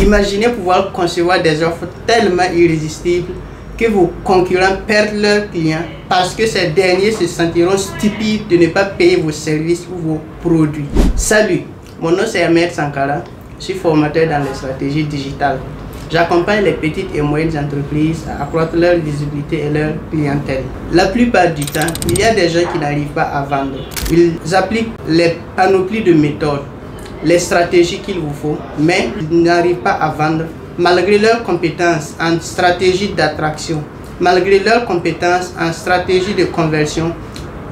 Imaginez pouvoir concevoir des offres tellement irrésistibles que vos concurrents perdent leurs clients parce que ces derniers se sentiront stupides de ne pas payer vos services ou vos produits. Salut, mon nom c'est Ahmed Sankara, je suis formateur dans les stratégies digitales. J'accompagne les petites et moyennes entreprises à accroître leur visibilité et leur clientèle. La plupart du temps, il y a des gens qui n'arrivent pas à vendre. Ils appliquent les panoplies de méthodes, les stratégies qu'il vous faut, mais ils n'arrivent pas à vendre malgré leurs compétences en stratégie d'attraction, malgré leurs compétences en stratégie de conversion.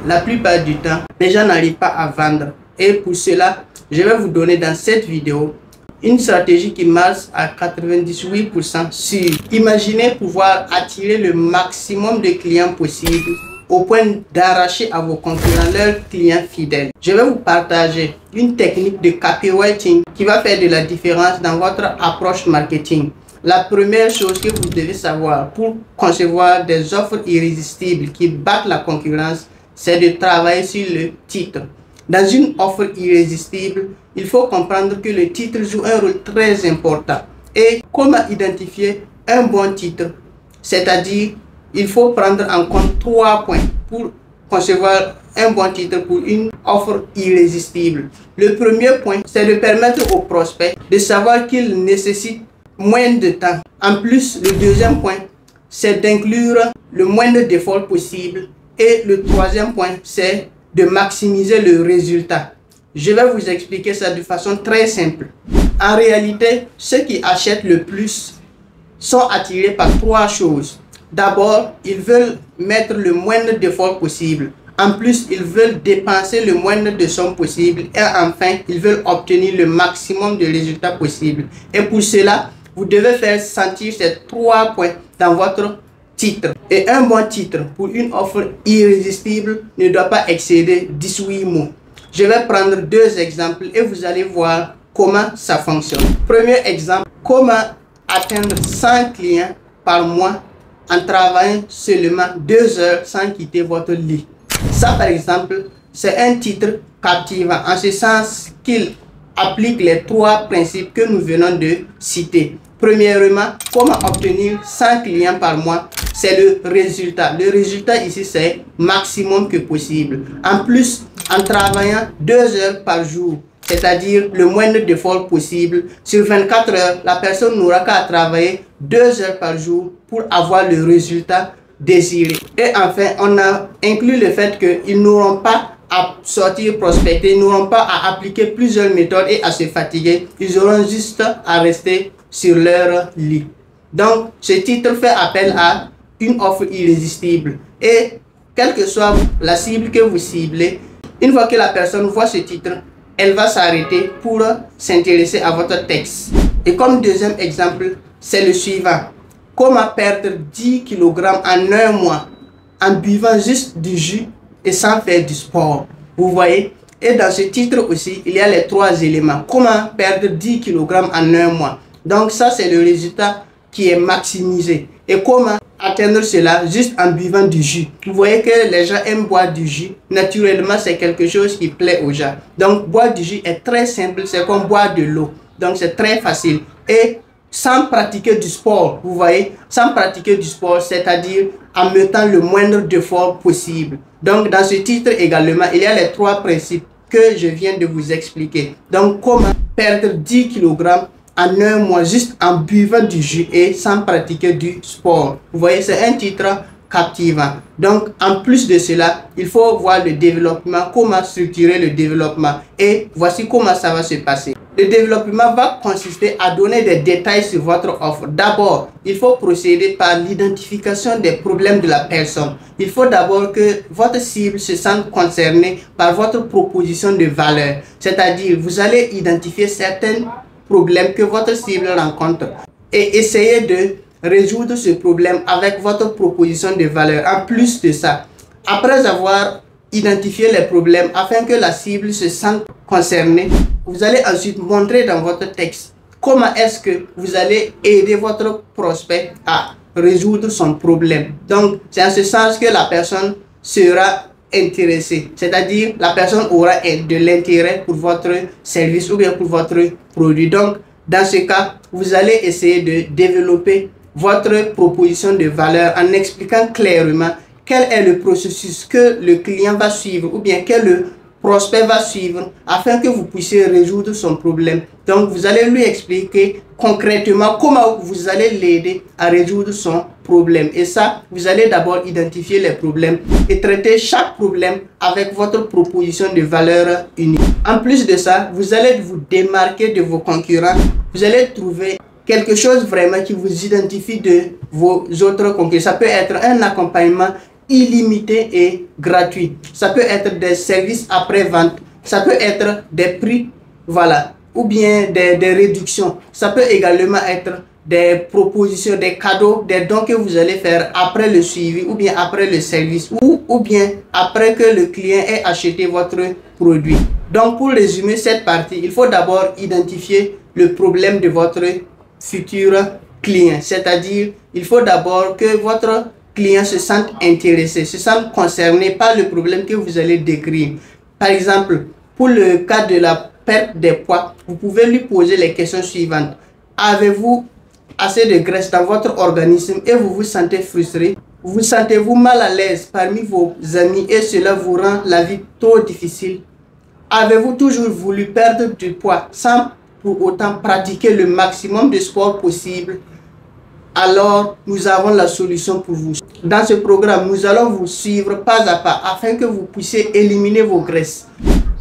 La plupart du temps, les gens n'arrivent pas à vendre. Et pour cela, je vais vous donner dans cette vidéo une stratégie qui marche à 98% sûr. Imaginez pouvoir attirer le maximum de clients possible au point d'arracher à vos concurrents leurs clients fidèles. Je vais vous partager une technique de copywriting qui va faire de la différence dans votre approche marketing. La première chose que vous devez savoir pour concevoir des offres irrésistibles qui battent la concurrence, c'est de travailler sur le titre. Dans une offre irrésistible, il faut comprendre que le titre joue un rôle très important. Et comment identifier un bon titre? C'est-à-dire, il faut prendre en compte 3 points pour concevoir un bon titre pour une offre irrésistible. Le premier point, c'est de permettre aux prospects de savoir qu'ils nécessitent moins de temps. En plus, le deuxième point, c'est d'inclure le moindre d'efforts possible. Et le troisième point, c'est de maximiser le résultat. Je vais vous expliquer ça de façon très simple. En réalité, ceux qui achètent le plus sont attirés par 3 choses. D'abord, ils veulent mettre le moindre d'efforts possible. En plus, ils veulent dépenser le moindre de sommes possible. Et enfin, ils veulent obtenir le maximum de résultats possibles. Et pour cela, vous devez faire sentir ces 3 points dans votre titre. Et un bon titre pour une offre irrésistible ne doit pas excéder 18 mots. Je vais prendre 2 exemples et vous allez voir comment ça fonctionne. Premier exemple, comment atteindre 100 clients par mois en travaillant seulement 2 heures sans quitter votre lit. Ça, par exemple, c'est un titre captivant en ce sens qu'il applique les 3 principes que nous venons de citer. Premièrement, comment obtenir 100 clients par mois? C'est le résultat. Le résultat ici, c'est maximum que possible. En plus, en travaillant 2 heures par jour, c'est-à-dire le moindre d'efforts possible, sur 24 heures, la personne n'aura qu'à travailler 2 heures par jour pour avoir le résultat désiré. Et enfin, on a inclus le fait qu'ils n'auront pas à sortir prospecter, ils n'auront pas à appliquer plusieurs méthodes et à se fatiguer. Ils auront juste à rester sur leur lit. Donc, ce titre fait appel à une offre irrésistible. Et quelle que soit la cible que vous ciblez, une fois que la personne voit ce titre, elle va s'arrêter pour s'intéresser à votre texte. Et comme deuxième exemple, c'est le suivant. Comment perdre 10 kg en 1 mois en buvant juste du jus et sans faire du sport. Vous voyez? Et dans ce titre aussi, il y a les 3 éléments. Comment perdre 10 kg en 1 mois. Donc ça, c'est le résultat qui est maximisé. Et comment atteindre cela juste en buvant du jus? Vous voyez que les gens aiment boire du jus. Naturellement, c'est quelque chose qui plaît aux gens. Donc, boire du jus est très simple. C'est comme boire de l'eau. Donc, c'est très facile. Et sans pratiquer du sport, vous voyez, sans pratiquer du sport, c'est-à-dire en mettant le moindre d'effort possible. Donc, dans ce titre également, il y a les 3 principes que je viens de vous expliquer. Donc, comment perdre 10 kg en 1 mois juste en buvant du jus et sans pratiquer du sport. Vous voyez, c'est un titre captivant. Donc, en plus de cela, il faut voir le développement, comment structurer le développement. Et voici comment ça va se passer. Le développement va consister à donner des détails sur votre offre. D'abord, il faut procéder par l'identification des problèmes de la personne. Il faut d'abord que votre cible se sente concernée par votre proposition de valeur. C'est-à-dire, vous allez identifier certains problème que votre cible rencontre et essayer de résoudre ce problème avec votre proposition de valeur. En plus de ça, après avoir identifié les problèmes afin que la cible se sente concernée, vous allez ensuite montrer dans votre texte comment est-ce que vous allez aider votre prospect à résoudre son problème. Donc, c'est en ce sens que la personne sera intéressée, c'est-à-dire la personne aura de l'intérêt pour votre service ou bien pour votre produit. Donc, Dans ce cas, vous allez essayer de développer votre proposition de valeur en expliquant clairement quel est le processus que le client va suivre ou bien que le prospect va suivre afin que vous puissiez résoudre son problème. Donc, vous allez lui expliquer concrètement comment vous allez l'aider à résoudre son problème. Et ça, vous allez d'abord identifier les problèmes et traiter chaque problème avec votre proposition de valeur unique. En plus de ça, vous allez vous démarquer de vos concurrents. Vous allez trouver quelque chose vraiment qui vous identifie de vos autres concurrents. Ça peut être un accompagnement illimité et gratuit. Ça peut être des services après-vente. Ça peut être des prix, voilà, ou bien des réductions. Ça peut également être des propositions, des cadeaux, des dons que vous allez faire après le suivi ou bien après le service ou bien après que le client ait acheté votre produit. Donc, pour résumer cette partie, il faut d'abord identifier le problème de votre futur client. C'est-à-dire, il faut d'abord que votre client se sente intéressé, se sente concerné par le problème que vous allez décrire. Par exemple, pour le cas de la perte des poids, vous pouvez lui poser les questions suivantes. Avez-vous assez de graisse dans votre organisme et vous vous sentez frustré? Vous sentez-vous mal à l'aise parmi vos amis et cela vous rend la vie trop difficile? Avez-vous toujours voulu perdre du poids sans pour autant pratiquer le maximum de sport possible? Alors, nous avons la solution pour vous. Dans ce programme, nous allons vous suivre pas à pas afin que vous puissiez éliminer vos graisses,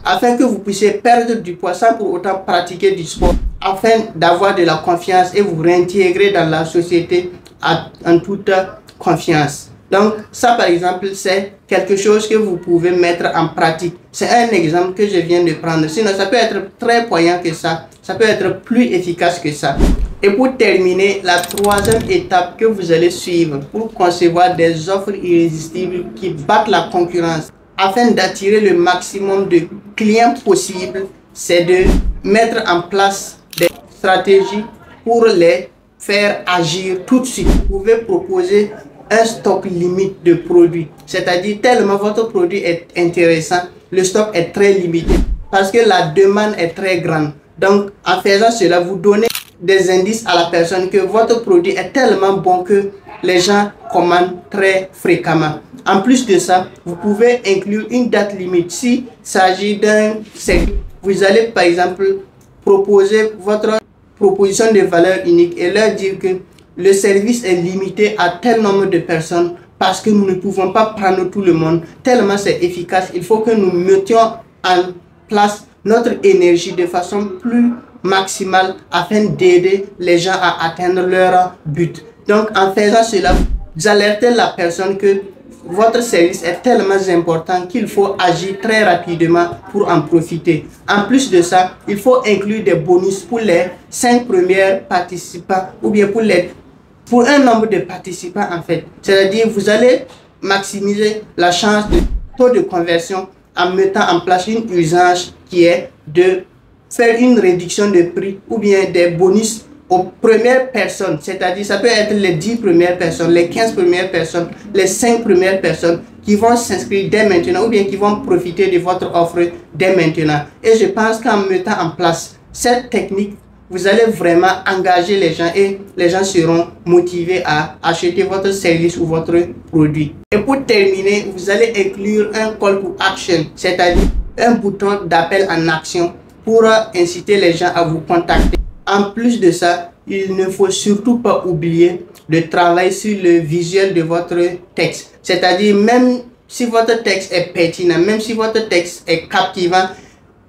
afin que vous puissiez perdre du poids sans pour autant pratiquer du sport, afin d'avoir de la confiance et vous réintégrer dans la société en toute confiance. Donc, ça par exemple, c'est quelque chose que vous pouvez mettre en pratique. C'est un exemple que je viens de prendre. Sinon, ça peut être très poignant que ça. Ça peut être plus efficace que ça. Et pour terminer, la troisième étape que vous allez suivre pour concevoir des offres irrésistibles qui battent la concurrence afin d'attirer le maximum de clients possible, c'est de mettre en place des stratégies pour les faire agir tout de suite. Vous pouvez proposer un stock limite de produits, c'est-à-dire tellement votre produit est intéressant, le stock est très limité parce que la demande est très grande. Donc, en faisant cela, vous donnez des indices à la personne que votre produit est tellement bon que les gens commandent très fréquemment. En plus de ça, vous pouvez inclure une date limite. S'il s'agit d'un service, vous allez par exemple proposer votre proposition de valeur unique et leur dire que le service est limité à tel nombre de personnes parce que nous ne pouvons pas prendre tout le monde. Tellement c'est efficace, il faut que nous mettions en place notre énergie de façon plus maximale afin d'aider les gens à atteindre leur but. Donc en faisant cela, vous alertez la personne que votre service est tellement important qu'il faut agir très rapidement pour en profiter. En plus de ça, il faut inclure des bonus pour les 5 premiers participants ou bien pour un nombre de participants en fait. C'est-à-dire vous allez maximiser la chance de taux de conversion en mettant en place une usage qui est de faire une réduction de prix ou bien des bonus aux premières personnes, c'est-à-dire ça peut être les 10 premières personnes, les 15 premières personnes, les 5 premières personnes qui vont s'inscrire dès maintenant ou bien qui vont profiter de votre offre dès maintenant. Et je pense qu'en mettant en place cette technique, vous allez vraiment engager les gens et les gens seront motivés à acheter votre service ou votre produit. Et pour terminer, vous allez inclure un call to action, c'est-à-dire un bouton d'appel en action pour inciter les gens à vous contacter. En plus de ça, il ne faut surtout pas oublier de travailler sur le visuel de votre texte. C'est-à-dire même si votre texte est pertinent, même si votre texte est captivant,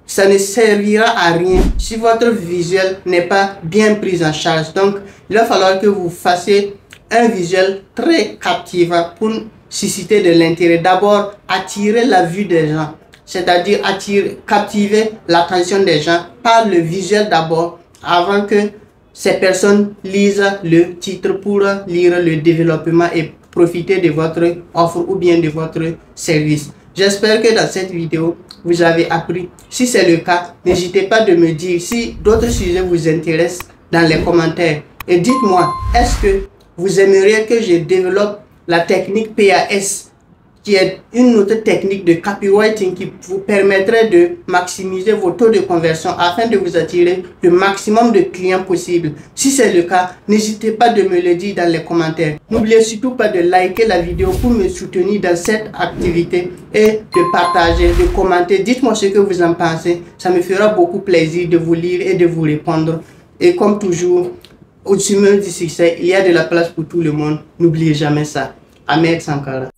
ça ne servira à rien si votre visuel n'est pas bien pris en charge. Donc, il va falloir que vous fassiez un visuel très captivant pour susciter de l'intérêt. D'abord, attirer la vue des gens, c'est-à-dire captiver l'attention des gens par le visuel d'abord, avant que ces personnes lisent le titre pour lire le développement et profiter de votre offre ou bien de votre service. J'espère que dans cette vidéo, vous avez appris. Si c'est le cas, n'hésitez pas de me dire si d'autres sujets vous intéressent dans les commentaires. Et dites-moi, est-ce que vous aimeriez que je développe la technique PAS qui est une autre technique de copywriting qui vous permettrait de maximiser vos taux de conversion afin de vous attirer le maximum de clients possible. Si c'est le cas, n'hésitez pas de me le dire dans les commentaires. N'oubliez surtout pas de liker la vidéo pour me soutenir dans cette activité et de partager, de commenter. Dites-moi ce que vous en pensez. Ça me fera beaucoup plaisir de vous lire et de vous répondre. Et comme toujours, au sommet du succès, il y a de la place pour tout le monde. N'oubliez jamais ça. Ahmed Sankara.